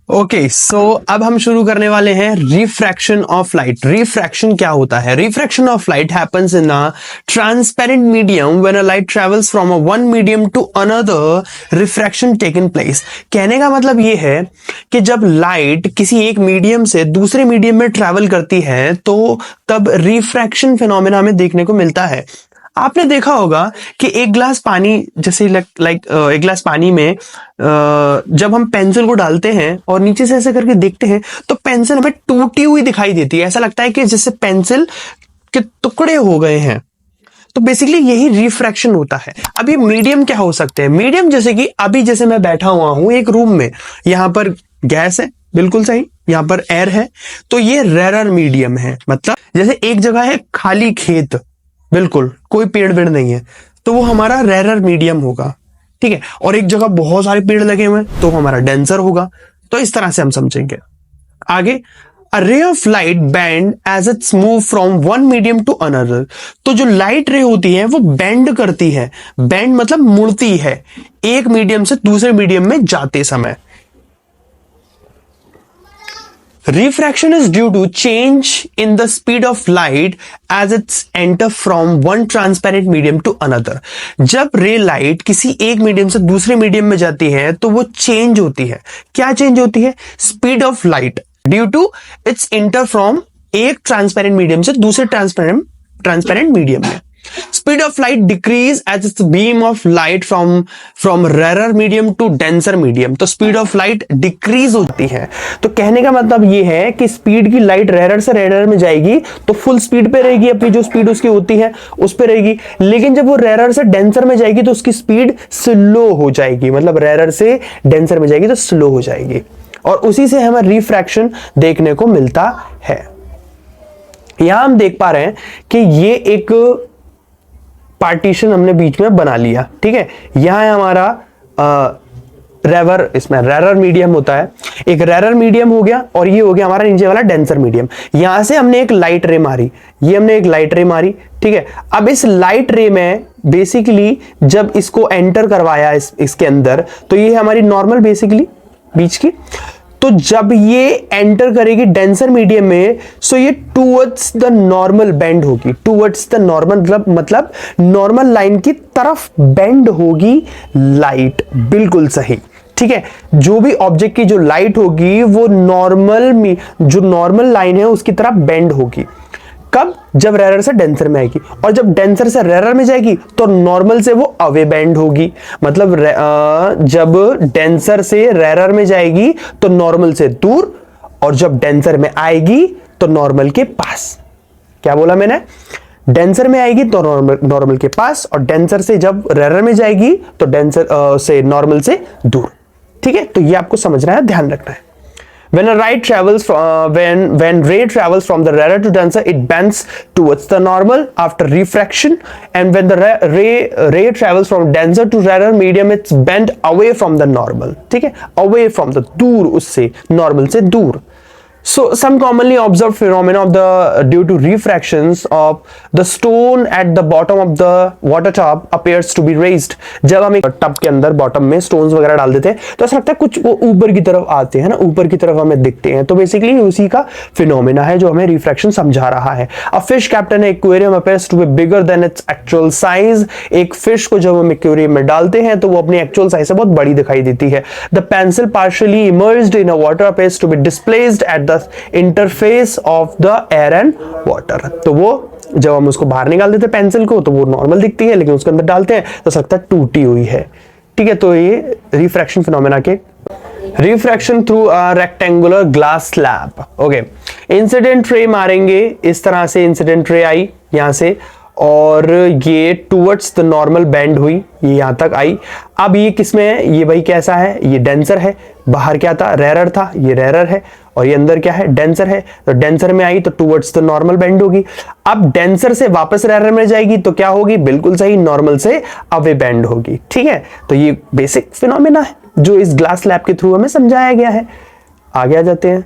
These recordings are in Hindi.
ओके सो अब हम शुरू करने वाले हैं रिफ्रैक्शन ऑफ लाइट। रिफ्रैक्शन क्या होता है? Refraction of light happens in a transparent medium when a light travels from a one medium to another, refraction taken place. कहने का मतलब ये है कि जब लाइट किसी एक मीडियम से दूसरे मीडियम में ट्रेवल करती है तो तब रिफ्रैक्शन फिनोमेना हमें देखने को मिलता है। आपने देखा होगा कि एक ग्लास पानी, जैसे एक ग्लास पानी में जब हम पेंसिल को डालते हैं और नीचे से ऐसे करके देखते हैं तो पेंसिल हमें टूटी हुई दिखाई देती है। ऐसा लगता है कि जैसे पेंसिल के टुकड़े हो गए हैं। तो बेसिकली यही रिफ्रैक्शन होता है। अब ये मीडियम क्या हो सकते हैं? मीडियम जैसे कि अभी जैसे मैं बैठा हुआ हूं एक रूम में, यहां पर गैस है, बिल्कुल सही, यहां पर एयर है, तो ये रेरर मीडियम है। मतलब जैसे एक जगह है खाली खेत, बिल्कुल कोई पेड़ वेड़ नहीं है, तो वो हमारा रेरर मीडियम होगा, ठीक है। और एक जगह बहुत सारे पेड़ लगे हुए हैं तो हमारा डेंसर होगा। तो इस तरह से हम समझेंगे। आगे, A ray of light bend as it's move from one medium to another। तो जो लाइट रे होती है वो बेंड करती है। बेंड मतलब मुड़ती है एक मीडियम से दूसरे मीडियम में जाते समय। Refraction is due to change in the speed of light as it's enter from one transparent medium to another। जब रे लाइट किसी एक मीडियम से दूसरे मीडियम में जाती है तो वो चेंज होती है। क्या चेंज होती है? Speed of light due to its inter from एक ट्रांसपेरेंट मीडियम से दूसरे ट्रांसपेरेंट मीडियम में। Speed of light decrease as its beam of light from rarer medium to denser medium। तो speed of light decrease होती है। तो कहने का मतलब ये है कि स्पीड की लाइट रेरर से रेरर में जाएगी तो फुल स्पीड पे रहेगी, अपनी जो स्पीड उसकी होती है उस पे रहेगी। लेकिन जब वो रेरर से डेंसर में जाएगी तो उसकी स्पीड स्लो हो जाएगी। मतलब रेरर से डेंसर में जाएगी तो स्लो हो जाएगी, और उसी से हमें रिफ्रैक्शन देखने को मिलता है। यहां हम देख पा रहे हैं कि ये एक पार्टीशन हमने बीच में बना लिया, ठीक है। यहां है हमारा इसमें रेरर मीडियम होता है, एक रेरर मीडियम हो गया, और ये हो गया हमारा नीचे वाला डेंसर मीडियम। यहां से हमने एक लाइट रे मारी, ये हमने एक लाइट रे मारी, ठीक है। अब इस लाइट रे में बेसिकली जब इसको एंटर करवाया इसके अंदर, तो ये हमारी नॉर्मल बेसिकली बीच की। तो जब ये एंटर करेगी डेंसर मीडियम में, सो ये टूवर्ड्स द नॉर्मल बेंड होगी। टूवर्ड्स द नॉर्मल मतलब नॉर्मल लाइन की तरफ बेंड होगी लाइट, बिल्कुल सही, ठीक है। जो भी ऑब्जेक्ट की जो लाइट होगी वो जो नॉर्मल लाइन है उसकी तरफ बेंड होगी। कब? जब रेरर से डेंसर में आएगी, और जब डेंसर से रेरर में जाएगी तो नॉर्मल से वो अवे बेंड होगी। मतलब जब डेंसर से रेरर में जाएगी तो नॉर्मल से दूर, और जब डेंसर में आएगी तो नॉर्मल के पास। क्या बोला मैंने? डेंसर में आएगी तो नॉर्मल के पास, और डेंसर से जब रेरर में जाएगी तो डेंसर से नॉर्मल से दूर, ठीक है। तो ये आपको समझना है, ध्यान रखना है। When a light travels when ray travels from the rarer to denser, it bends towards the normal after refraction, and when the ray travels from denser to rarer medium, it's bent away from the normal, ठीक है, away from the, दूर उससे, normal से दूर। So some commonly observed phenomena due to refractions of the stone at the bottom of the water tub appears to be raised। जब हम एक टब के अंदर बॉटम में स्टोन्स वगैरह डाल देते हैं तो ऐसा लगता है कुछ वो ऊपर की तरफ आते हैं ना, ऊपर की तरफ हमें दिखते हैं। तो बेसिकली उसी का फिनोमेना है जो हमें रिफ्रैक्शन समझा रहा है। A fish kept in aquarium appears to be bigger than its actual size। एक फिश को जब हम एक्वेरियम में डालते हैं तो वो अपनी एक्चुअल साइज से बहुत बड़ी दिखाई देती है। The pencil partially immersed in a water appears to be displaced at the interface of the air and water. तो वो जब हम उसको बाहर निकाल देते हैं पेंसिल को तो वो नॉर्मल दिखती है, लेकिन उसके अंदर डालते हैं तो सकता है टूटी हुई है, ठीक है। तो ये रिफ्रैक्शन फिनोमेना के refraction through a rectangular glass slab. Okay, incident ray मारेंगे, इस तरह से इंसिडेंट रे आई यहां से, और ये टूवर्ड्स द नॉर्मल बेंड हुई, ये यहां तक आई। अब ये किसमें है? ये भाई कैसा है? ये डेंसर है। बाहर क्या था? रेरर था, ये रेरर है, और ये अंदर क्या है? डेंसर है। तो डेंसर में आई तो टूवर्ड्स द नॉर्मल बेंड होगी। अब डेंसर से वापस रेरर में जाएगी तो क्या होगी? बिल्कुल सही, नॉर्मल से अवे बेंड होगी, ठीक है। तो ये बेसिक फिनोमेना है जो इस ग्लास स्लैब के थ्रू हमें समझाया गया है। आगे आ जाते हैं।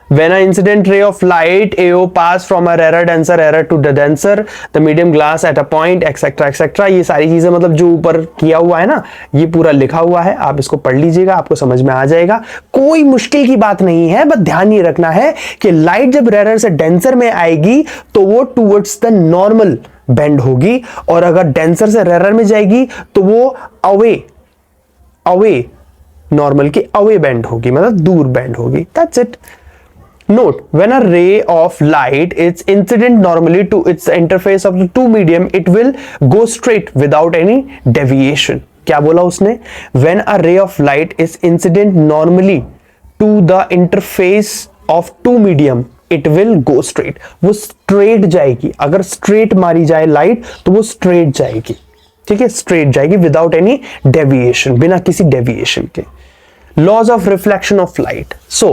When an incident ray of light AO pass from a rarer denser error to the denser the medium glass at a point etc etc, ये सारी चीजें मतलब जो ऊपर किया हुआ है ना, ये पूरा लिखा हुआ है, आप इसको पढ़ लीजिएगा, आपको समझ में आ जाएगा, कोई मुश्किल की बात नहीं है। बस ध्यान ये रखना है कि लाइट जब रेरर से डेंसर में आएगी तो वो टूवर्ड्स द नॉर्मल बेंड होगी, और अगर डेंसर से रेरर में जाएगी तो वो अवे नॉर्मल की अवे बेंड होगी, मतलब दूर बेंड होगी। That's it. Note, when a ray of light is incident normally to its interface of the two medium, it will go straight without any deviation. क्या बोला उसने? When a ray of light is incident normally to the interface of two medium, it will go straight. वो straight जाएगी। अगर straight मारी जाए लाइट तो वो straight जाएगी, ठीक है, straight जाएगी without any deviation, बिना किसी deviation के। Laws of reflection of light. So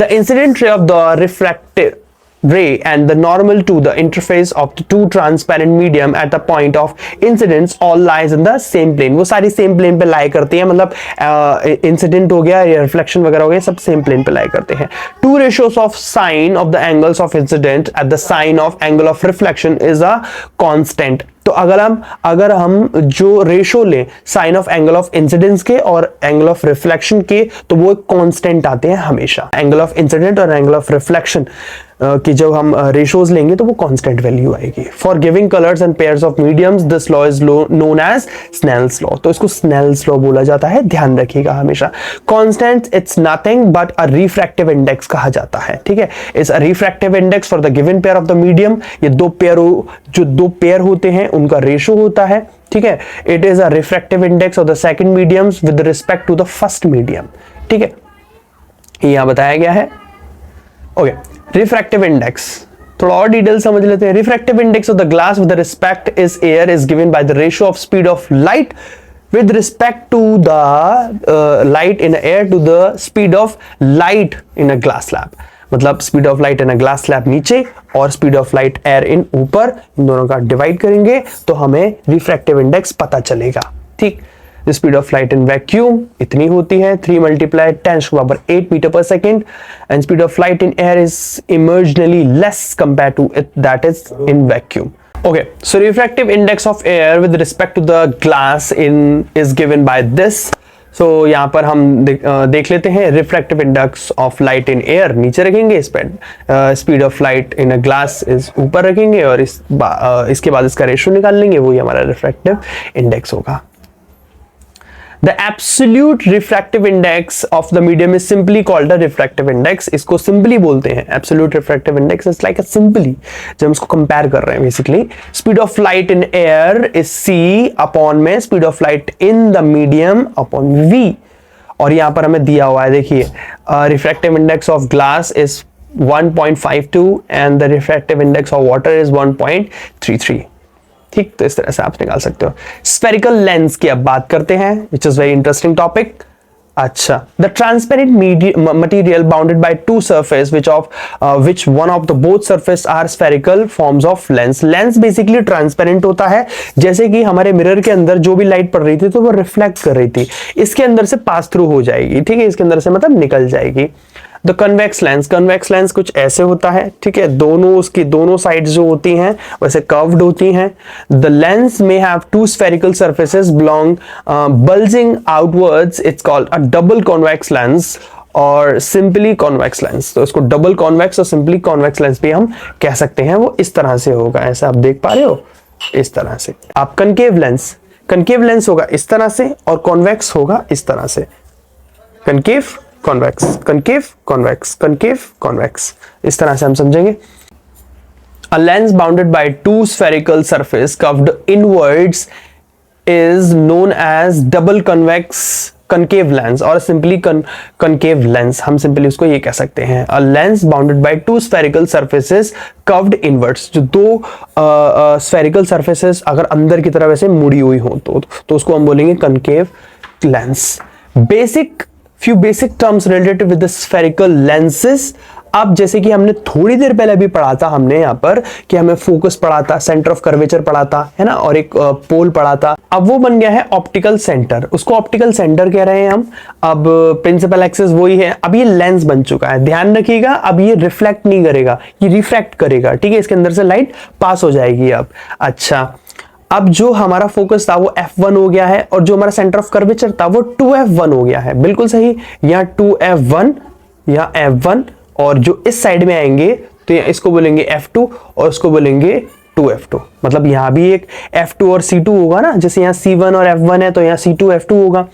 the incident ray of the refractive ray and the normal to the interface of the two transparent medium at the point of incidence all lies in the same plane. वो सारी same plane पे lie करती हैं, मतलब incident हो गया या reflection वगैरह हो गया, सब same plane पे lie करते हैं। Two ratios of sine of the angles of incident at the sine of angle of reflection is a constant. तो अगर हम जो रेशो लें sine of angle of incidence के और एंगल ऑफ रिफ्लेक्शन के, तो वो कांस्टेंट आते हैं हमेशा। एंगल ऑफ इंसिडेंट और एंगल ऑफ रिफ्लेक्शन कि जब हम रेशोज लेंगे तो वो कांस्टेंट वैल्यू आएगी। For giving colours and pairs of mediums this law is known as Snell's law. तो इसको स्नेल्स लॉ बोला जाता है, ध्यान रखिएगा हमेशा। Constant it's nothing but a refractive index कहा जाता है, ठीक है। It's a refractive index for the given pair of the medium. ये दो पेयर होते हैं उनका रेशो होता है, ठीक है। It is a refractive index of the second mediums with respect to the first medium, ठीक है, ये यहां बताया गया है। ओके, रिफ्रैक्टिव इंडेक्स थोड़ा और डिटेल समझ लेते हैं। Refractive index of the glass with respect is air is given by the ratio of speed of light with respect to the light in air to the speed of light in a glass slab। मतलब speed of light in a glass slab नीचे और speed of light air in ऊपर, इन दोनों का डिवाइड करेंगे तो हमें रिफ्रैक्टिव इंडेक्स पता चलेगा, ठीक। The speed of light in vacuum इतनी होती है 3 × 10⁸ metre per second, and speed of light in air is emergently less compare to it that is in vacuum. Okay, so refractive index of air with respect to the glass is given by this। So यहाँ पर हम देख लेते हैं। refractive index of light in air नीचे रखेंगे, speed of light in a glass is ऊपर रखेंगे, और इसके बाद इसका रेशो निकाल लेंगे, वही हमारा refractive index होगा। The absolute refractive index of the medium is simply called a refractive index। इसको simply बोलते हैं, absolute refractive index is like a simply, जब हम इसको compare कर रहे हैं basically। Speed of light in air is c upon में speed of light in the medium upon v। और यहाँ पर हमें दिया हुआ है, देखिए, refractive index of glass is 1.52 and the refractive index of water is 1.33, ठीक। तो इस तरह से आप निकाल सकते हो। स्फेरिकल लेंस की अब बात करते हैं, which is very interesting topic. अच्छा, the transparent material bounded by two surface which one of the both surface are spherical forms of lens। Lens basically transparent होता है, जैसे कि हमारे मिरर के अंदर जो भी लाइट पड़ रही थी तो वो रिफ्लेक्ट कर रही थी, इसके अंदर से पास थ्रू हो जाएगी, ठीक है, इसके अंदर से मतलब निकल जाएगी। द कन्वेक्स लेंस कुछ ऐसे होता है, ठीक है, उसकी दोनों साइड्स जो होती हैं वैसे कर्व्ड होती हैं। The lens may have two spherical surfaces bulging outwards, it's called a double convex lens और सिंपली कॉन्वेक्स लेंस। तो इसको डबल कॉन्वेक्स और सिंपली कॉन्वेक्स लेंस भी हम कह सकते हैं। वो इस तरह से होगा, ऐसा आप देख पा रहे हो, इस तरह से। आप कनकेव लेंस होगा इस तरह से, और कॉन्वेक्स होगा इस तरह से, concave convex, concave convex, concave convex, इस तरह से हम समझेंगे। A lens bounded by two spherical surface curved inwards is known as double convex concave lens और simply concave lens। हम सिंपली उसको ये कह सकते हैं, a lens bounded by two spherical surfaces curved inwards। जो दो spherical surfaces अगर अंदर की तरफ ऐसे मुड़ी हुई हो तो उसको हम बोलेंगे concave lens। Few basic terms related with the spherical lenses अब जैसे कि हमने थोड़ी देर पहले भी पढ़ा था, हमने यहाँ पर कि हमें फोकस पढ़ा था, सेंटर ऑफ कर्वेचर पढ़ा था, है ना, और एक पोल पढ़ा था। अब वो बन गया है ऑप्टिकल सेंटर, उसको ऑप्टिकल सेंटर कह रहे हैं हम। अब प्रिंसिपल एक्सिस वही है, अब ये लेंस बन चुका है। ध्यान रखिएगा, अब ये रिफ्लेक्ट नहीं करेगा, ये रिफ्रैक्ट करेगा, ठीक है, इसके अंदर से लाइट पास हो जाएगी अब। अच्छा, अब जो हमारा फोकस था वो F1 हो गया है, और जो हमारा सेंटर ऑफ कर्वेचर था वो 2F1 हो गया है। बिल्कुल सही, यहाँ 2F1, यहाँ F1, और जो इस साइड में आएंगे तो इसको बोलेंगे F2 और इसको बोलेंगे 2F2। मतलब यहाँ भी एक F2 और C2 होगा ना, जैसे यहाँ C1 और F1 है तो यहाँ C2 F2 होगा।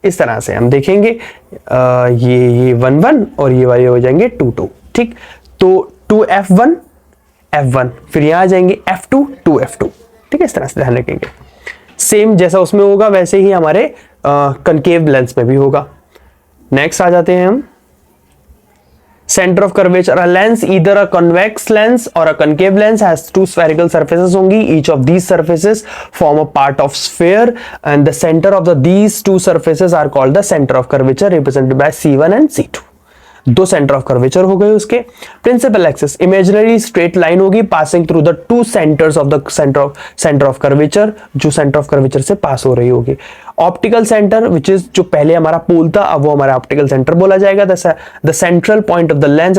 इस तरह से हम देखेंगे ये 1 और ये वाले हो जाएंगे 2 ठीक। तो 2F1 F1, फिर यहाँ आ जाएंगे F2 2F2, ठीक है, इस तरह से ध्यान रखेंगे। सेम जैसा उसमें होगा वैसे ही हमारे कनकेव लेंस में भी होगा। नेक्स्ट आ जाते हैं हम centre of curvature. A lens either a convex lens और a concave lens has two spherical surfaces होंगी। Each of these surfaces form a part of sphere and the centre of these two surfaces are called the centre of curvature, represented by C1 and C2। दो सेंटर ऑफ कर्वेचर हो गए उसके। Principal axis imaginary straight line होगी passing through the two centres of the centre of curvature, जो सेंटर ऑफ कर्वेचर से पास हो रही होगी। ऑप्टिकल सेंटर विच इज, जो पहले हमारा पोल था अब वो हमारा ऑप्टिकल सेंटर बोला जाएगा। The central point of the lens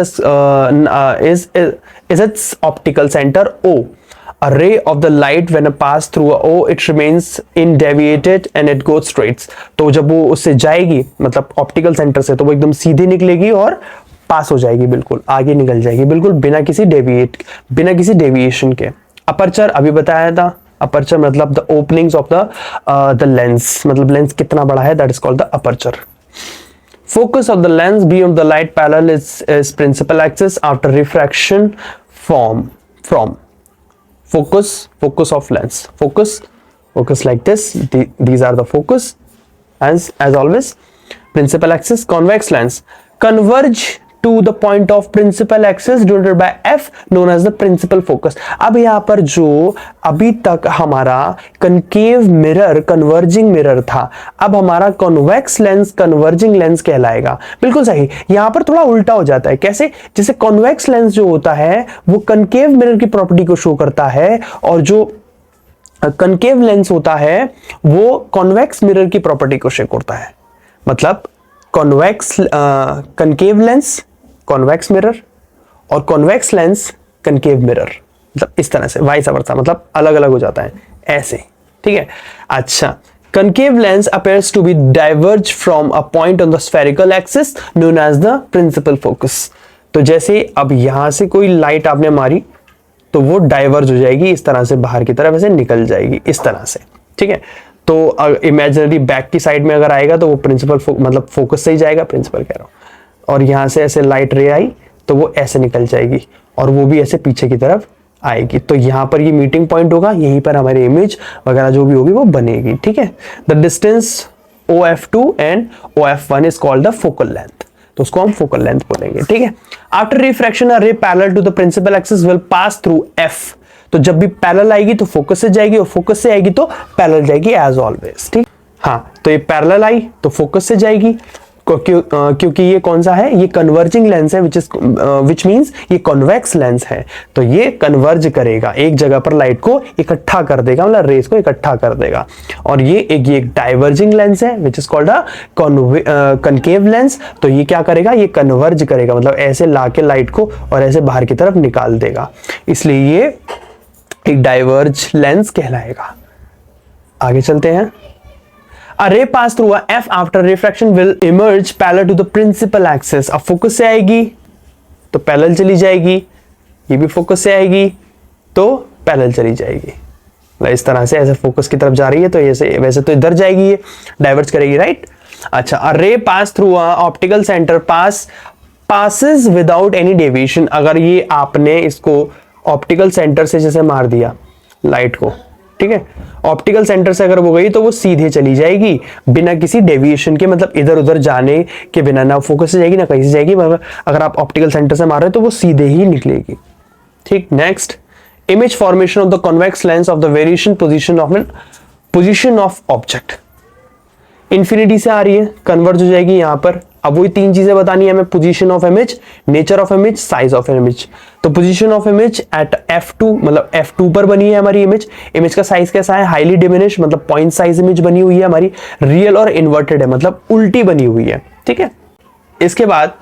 is it's optical centre O. A ray of the light when it pass through a O, it remains indeviated and it goes straight. तो जब वो उससे जाएगी, मतलब ऑप्टिकल सेंटर से, तो वो एकदम सीधी निकलेगी और पास हो जाएगी, बिल्कुल आगे निकल जाएगी, बिल्कुल बिना किसी डेविएशन के। अपर्चर अभी बताया था, अपर्चर मतलब the openings of the lens, मतलब लेंस कितना बड़ा है, that is called the aperture. Focus of the lens beam of the light parallel is principal axis after refraction from focus of lens, focus like this, these are the focus, as always. Principal axis, convex lens converge to the point of principal axis denoted by F, known as the principal focus. अब यहाँ पर जो अभी तक हमारा कनकेव मिरर कन्वर्जिंग मिरर था, अब हमारा कॉन्वेक्स लेंस कन्वर्जिंग लेंस कहलाएगा। बिल्कुल सही, यहाँ पर थोड़ा उल्टा हो जाता है। कैसे? जैसे कॉन्वेक्स लेंस जो होता है वो कनकेव मिरर की प्रॉपर्टी को शो करता है, और जो कनकेव लेंस होता है वो कॉन्वेक्स मिरर की प्रॉपर्टी को शो करता है। मतलब convex concave lens convex mirror और कॉन्वेक्स लेंस कनकेव मिरर, मतलब इस तरह से वाइस वर्सा, मतलब अलग अलग हो जाता है ऐसे, ठीक है। अच्छा, concave lens appears to be diverge from a point on the spherical axis known as the principal focus. तो जैसे अब यहां से कोई लाइट आपने मारी तो वो डाइवर्ज हो जाएगी इस तरह से, बाहर की तरफ ऐसे निकल जाएगी इस तरह से, ठीक है। तो इमेजिनरी बैक की साइड में अगर आएगा तो वो प्रिंसिपल मतलब फोकस से ही जाएगा, प्रिंसिपल कह रहा हूँ, और यहाँ से ऐसे लाइट रे आई तो वो ऐसे निकल जाएगी और वो भी ऐसे पीछे की तरफ आएगी। तो यहाँ पर ये मीटिंग पॉइंट होगा, यहीं पर हमारी इमेज वगैरह जो भी होगी वो बनेगी, ठीक है। The distance OF2 and OF1 is called the focal length, तो उसको हम फोकल लेंथ बोलेंगे, ठीक है। After refraction a ray parallel to the principal axis will pass through F। तो जब भी पैरेलल आएगी तो फोकस से जाएगी, और फोकस से आएगी तो पैरेलल जाएगी एज ऑलवेज, ठीक। हाँ, तो ये पैरेलल आई तो फोकस से जाएगी, क्योंकि ये कौन सा है, ये कन्वर्जिंग लेंस है, विच मींस ये कॉन्वेक्स लेंस है, तो ये कन्वर्ज करेगा, एक जगह पर लाइट को इकट्ठा कर देगा, मतलब रेस को इकट्ठा कर देगा। और ये एक डाइवर्जिंग लेंस है which is called a concave lens, तो ये क्या करेगा, ये कन्वर्ज करेगा, मतलब ऐसे लाके लाइट को और ऐसे बाहर की तरफ निकाल देगा, इसलिए ये एक डाइवर्ज लेंस कहलाएगा। आगे चलते हैं। A ray pass through a F after refraction will emerge parallel to the principal axis. अब फोकस से आएगी तो पैरेलल चली जाएगी, ये भी फोकस से आएगी तो पैरेलल चली जाएगी, इस तरह से ऐसे फोकस की तरफ जा रही है तो ऐसे, वैसे तो इधर जाएगी, ये डाइवर्ज करेगी, राइट। अच्छा, a ray pass through a optical center passes without any deviation। अगर ये आपने इसको ऑप्टिकल सेंटर से जैसे मार दिया लाइट को, ठीक है, ऑप्टिकल सेंटर से अगर वो गई तो वो सीधे चली जाएगी बिना किसी डेविएशन के, मतलब इधर उधर जाने के बिना, ना फोकस से जाएगी ना कहीं से जाएगी, मगर अगर आप ऑप्टिकल सेंटर से मार रहे हो तो वो सीधे ही निकलेगी, ठीक। Next, image formation of the convex lens of the variation position of object. Infinity से आ रही है, कन्वर्ज हो जाएगी यहाँ पर अब वही तीन चीजें बतानी है हमें, position of image, nature of image, size of image. तो position of image at f2, मतलब f2 पर बनी है हमारी इमेज। इमेज का साइज कैसा है, हाईली डिमिनिश, मतलब पॉइंट साइज इमेज बनी हुई है हमारी। रियल और इन्वर्टेड है, मतलब उल्टी बनी हुई है, ठीक है। इसके बाद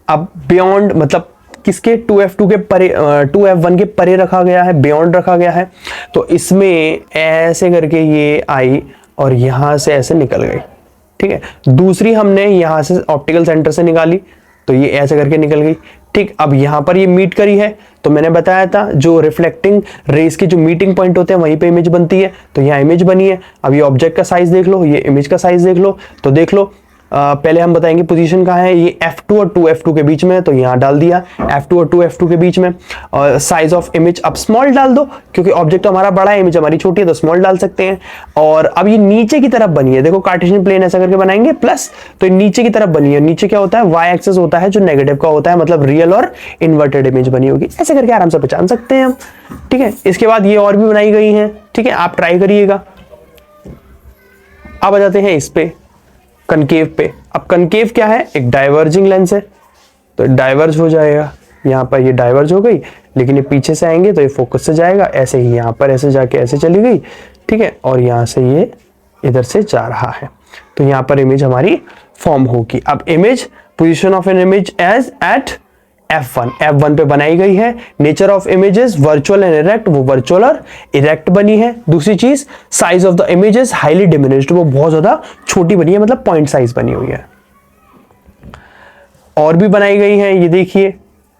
अब बियॉन्ड, मतलब किसके, 2f2 के परे, 2f1 के परे रखा गया है, बियॉन्ड रखा गया है। तो इसमें ऐसे करके ये आई और यहां से ऐसे निकल गई, ठीक है। दूसरी हमने यहां से ऑप्टिकल सेंटर से निकाली, तो ये ऐसे करके निकल गई, ठीक। अब यहां पर ये मीट करी है, तो मैंने बताया था जो रिफ्लेक्टिंग रेस के जो मीटिंग पॉइंट होते हैं वहीं पे इमेज बनती है, तो यहाँ इमेज बनी है। अब ये ऑब्जेक्ट का साइज देख लो, ये इमेज का साइज देख लो, तो देख लो पहले हम बताएंगे पोजीशन कहाँ है, ये f2 और 2f2 के बीच में है, तो यहाँ डाल दिया f2 और 2f2 के बीच में। और साइज ऑफ इमेज अब स्मॉल डाल दो, क्योंकि ऑब्जेक्ट तो हमारा बड़ा है, इमेज हमारी छोटी है, तो स्मॉल डाल सकते हैं। और अब ये नीचे की तरफ बनी है, देखो कार्टेशियन प्लेन ऐसा करके बनाएंगे प्लस, तो नीचे की तरफ बनी है। नीचे क्या होता है, y एक्सिस होता है जो नेगेटिव का होता है, मतलब रियल और इन्वर्टेड इमेज बनी होगी, ऐसे करके आराम से पहचान सकते हैं हम, ठीक है। इसके बाद ये और भी बनाई गई है, ठीक है, आप ट्राई करिएगा। अब आ जाते हैं इस पे, कनकेव पे। अब कनकेव क्या है, एक डाइवर्जिंग लेंस है, तो डाइवर्ज हो जाएगा, यहाँ पर ये डाइवर्ज हो गई, लेकिन ये पीछे से आएंगे तो ये फोकस से जाएगा, ऐसे ही यहाँ पर ऐसे जाके ऐसे चली गई, ठीक है। और यहाँ से ये इधर से जा रहा है, तो यहाँ पर इमेज हमारी फॉर्म होगी। अब image, position of an image as at f1 पे बनाई गई है। Nature of images virtual and erect, वो वर्चुअल और इरेक्ट बनी है। दूसरी चीज, size of the images highly diminished, वो बहुत ज्यादा छोटी बनी है, मतलब पॉइंट साइज बनी हुई है। और भी बनाई गई है, ये देखिए,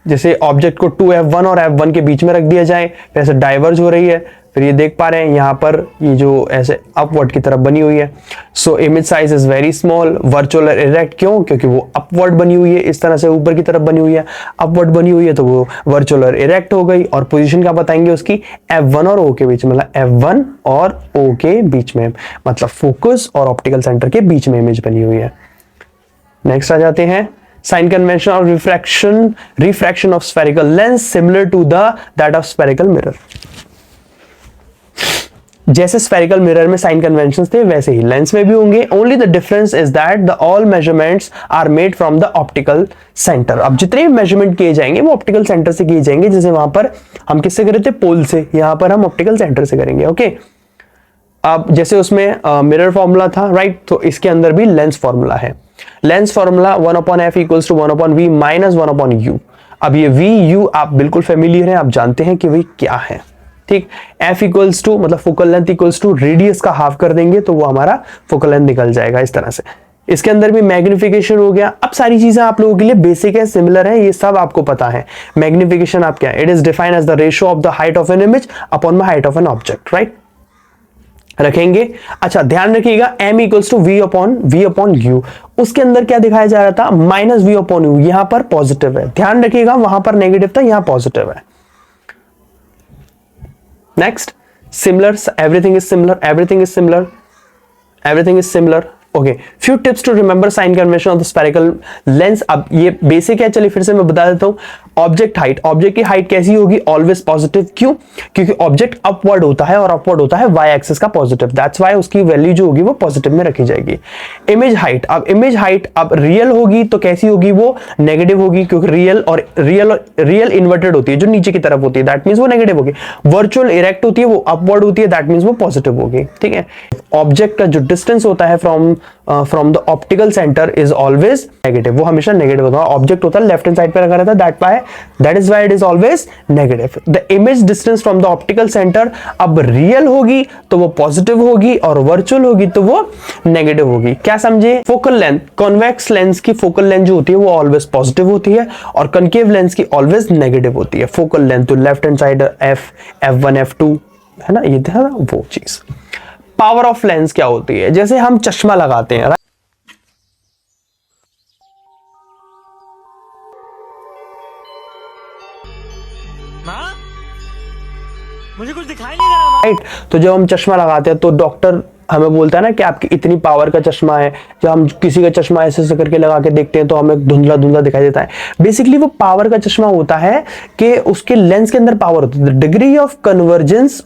जैसे ऑब्जेक्ट को 2f1 और f1 के बीच में रख दिया जाए, फिर ऐसे डाइवर्ज हो रही है, फिर ये देख पा रहे हैं यहाँ पर ये जो ऐसे अपवर्ड की तरफ बनी हुई है। So image size is very small, virtual और इरेक्ट, क्यों, क्योंकि वो अपवर्ड बनी हुई है, इस तरह से ऊपर की तरफ बनी हुई है, अपवर्ड बनी हुई है, तो वो वर्चुअल और इरेक्ट हो गई। और पोजीशन क्या बताएंगे उसकी, f1 और o के बीच में, मतलब f1 और o के बीच में, मतलब फोकस और ऑप्टिकल सेंटर के बीच में इमेज बनी हुई है। नेक्स्ट आ जाते हैं, sign convention of refraction of spherical lens similar to that of spherical mirror. जैसे स्फेरिकल मिरर में साइन कन्वेंशंस थे, वैसे ही लेंस में भी होंगे। Only the difference is that the all measurements are made from the optical centre. अब जितने भी मेजरमेंट किए जाएंगे वो ऑप्टिकल सेंटर से किए जाएंगे, जैसे वहां पर हम किससे करे थे, पोल से, यहां पर हम ऑप्टिकल सेंटर से करेंगे, ओके। अब जैसे उसमें मिरर फॉर्मूला था, राइट, तो इसके अंदर भी लेंस फॉर्मूला है। Lens formula 1/f equals to 1/v minus 1/u। अब ये vu आप बिल्कुल फेमिलियर हैं, आप जानते हैं कि वही क्या है, ठीक। f इक्वल्स टू, मतलब focal length equals to radius का हाफ कर देंगे तो वो हमारा फोकल लेंथ निकल जाएगा, इस तरह से। इसके अंदर भी मैग्निफिकेशन हो गया। अब सारी चीजें आप लोगों के लिए बेसिक है, सिमिलर है, ये सब आपको पता है। मैग्निफिकेशन आप क्या है, it is defined as the ratio of the height of an image upon the height of an object, right, रखेंगे। अच्छा ध्यान रखिएगा, m equals to v upon u। उसके अंदर क्या दिखाया जा रहा था, माइनस v अपॉन u, यहां पर पॉजिटिव है, ध्यान रखिएगा, वहां पर नेगेटिव था, यहां पॉजिटिव है। Next, similar, everything is similar, okay. Few tips to remember sign convention of the spherical lens. अब ये बेसिक है, चलिए फिर से मैं बता देता हूं। ऑब्जेक्ट हाइट, ऑब्जेक्ट की हाइट कैसी होगी, ऑलवेज पॉजिटिव, क्यों, क्योंकि ऑब्जेक्ट अपवर्ड होता है और अपवर्ड होता है y एक्सिस का पॉजिटिव, दैट्स व्हाई उसकी वैल्यू जो होगी वो पॉजिटिव में रखी जाएगी। इमेज हाइट, अब इमेज हाइट अब रियल होगी तो कैसी होगी, वो नेगेटिव होगी, क्योंकि रियल इन्वर्टेड होती है, जो नीचे की तरफ होती है, दैट मींस वो नेगेटिव होगी। वर्चुअल इरेक्ट होती है, वो अपवर्ड होती है, दैट मींस वो पॉजिटिव होगी, ठीक है। ऑब्जेक्ट का जो डिस्टेंस होता है from the optical centre is always negative, वो हमेशा नेगेटिव होता है। ऑब्जेक्ट होता है लेफ्ट हैंड साइड पे रखा रहता है, that is why it is always negative. The image distance from the optical centre अब रियल होगी तो वो पॉजिटिव होगी, और वर्चुअल होगी तो वो नेगेटिव होगी। क्या समझे, फोकल लेंथ, कॉन्वेक्स लेंस की फोकल लेंथ जो होती है वो ऑलवेज पॉजिटिव होती है, और कनकेव लेंस की ऑलवेज नेगेटिव होती है। फोकल लेंथ तो left hand side f1 f2 है ना, ये था ना वो चीज। पावर ऑफ लेंस क्या होती है, जैसे हम चश्मा लगाते हैं, मुझे कुछ दिखाई नहीं दे रहा, राइट। तो जब हम चश्मा लगाते हैं तो डॉक्टर हमें बोलता है ना कि आपकी इतनी पावर का चश्मा है। जब हम किसी का चश्मा ऐसे करके लगा के देखते हैं तो हमें धुंधला धुंधला दिखाई देता है। बेसिकली वो पावर का चश्मा होता है कि उसके लेंस के अंदर पावर होती है, डिग्री ऑफ कन्वर्जेंस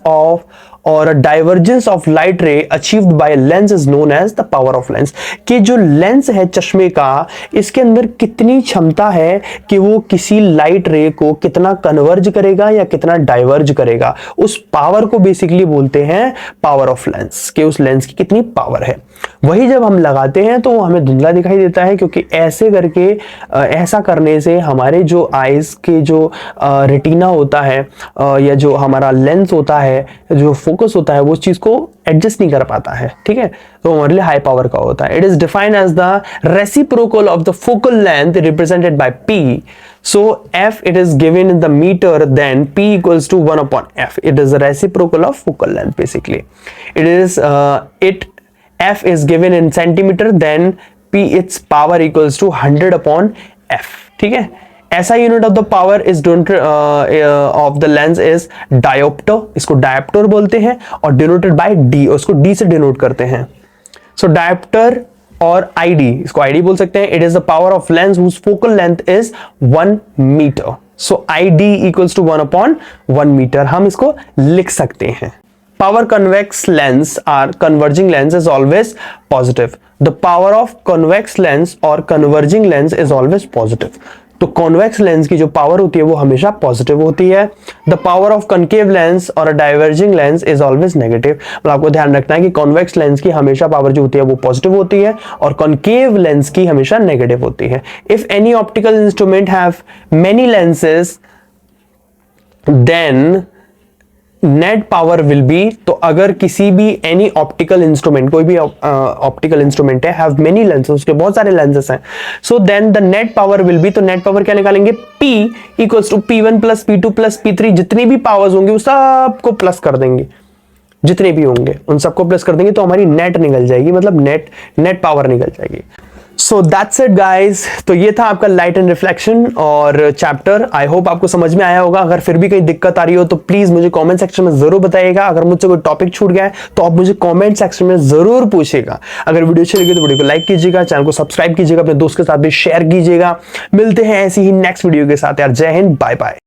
और divergence of light ray achieved by lens is known as the power of lens. कि जो लेंस है चश्मे का, इसके अंदर कितनी क्षमता है कि वो किसी लाइट रे को कितना कन्वर्ज करेगा या कितना डाइवर्ज करेगा, उस पावर को बेसिकली बोलते हैं पावर ऑफ लेंस, कि उस लेंस की कितनी पावर है। वही जब हम लगाते हैं तो वो हमें धुंधला दिखाई देता है, क्योंकि ऐसे करके ऐसा करने से हमारे जो आईज के जो रेटिना होता है या जो हमारा लेंस होता है, जो फोकस होता है, वो उस चीज को एडजस्ट नहीं कर पाता है, ठीक है। तो हमारे लिए हाई पावर का होता है। It is defined as the reciprocal of the focal length represented by P. So F it is given in the meter, then P equals to 1 upon F. It is the reciprocal of focal length basically. F is given in centimeter, then P its power equals to 100 upon F. ठीक है। ऐसा unit of the power is of the lens is dioptre, इसको डायोप्टर बोलते हैं, और डिनोटेड बाय D, उसको D से डिनोट करते हैं। सो डायोप्टर और ID, इसको ID बोल सकते हैं। It is the power of lens whose focal length is 1 metre. So ID equals to 1 upon 1 metre, हम इसको लिख सकते हैं। Power convex lens or converging lens is always positive. The power of convex lens or converging lens is always positive. तो कॉन्वेक्स लेंस की जो पावर होती है वो हमेशा पॉजिटिव होती है। The power of concave lens और diverging lens is always negative. मतलब आपको ध्यान रखना है कि कॉन्वेक्स लेंस की हमेशा पावर जो होती है वो पॉजिटिव होती है और कॉन्केव लेंस की हमेशा नेगेटिव होती है। If any optical instrument have many lenses then net power will be, तो अगर किसी भी एनी ऑप्टिकल इंस्ट्रूमेंट, कोई भी ऑप्टिकल इंस्ट्रूमेंट है, हैव मेनी लेंसेज, उसके बहुत सारे लेंसेज हैं, so then the net power will be, तो नेट पावर क्या निकालेंगे, P equals to P1 plus P2 plus P3, जितनी भी पावर्स होंगे वो सबको प्लस कर देंगे, जितने भी होंगे उन सबको प्लस कर देंगे, तो हमारी नेट निकल जाएगी, मतलब नेट पावर निकल जाएगी। So that's it guys. तो ये था आपका लाइट एंड रिफ्लेक्शन और चैप्टर। आई होप आपको समझ में आया होगा। अगर फिर भी कहीं दिक्कत आ रही हो तो प्लीज मुझे कमेंट सेक्शन में जरूर बताइएगा। अगर मुझसे कोई टॉपिक छूट गया है तो आप मुझे कमेंट सेक्शन में जरूर पूछिएगा। अगर वीडियो अच्छी लगी तो वीडियो को लाइक कीजिएगा, चैनल को सब्सक्राइब कीजिएगा, अपने दोस्त के साथ भी शेयर कीजिएगा। मिलते हैं ऐसी ही नेक्स्ट वीडियो के साथ यार। जय हिंद, बाय बाय।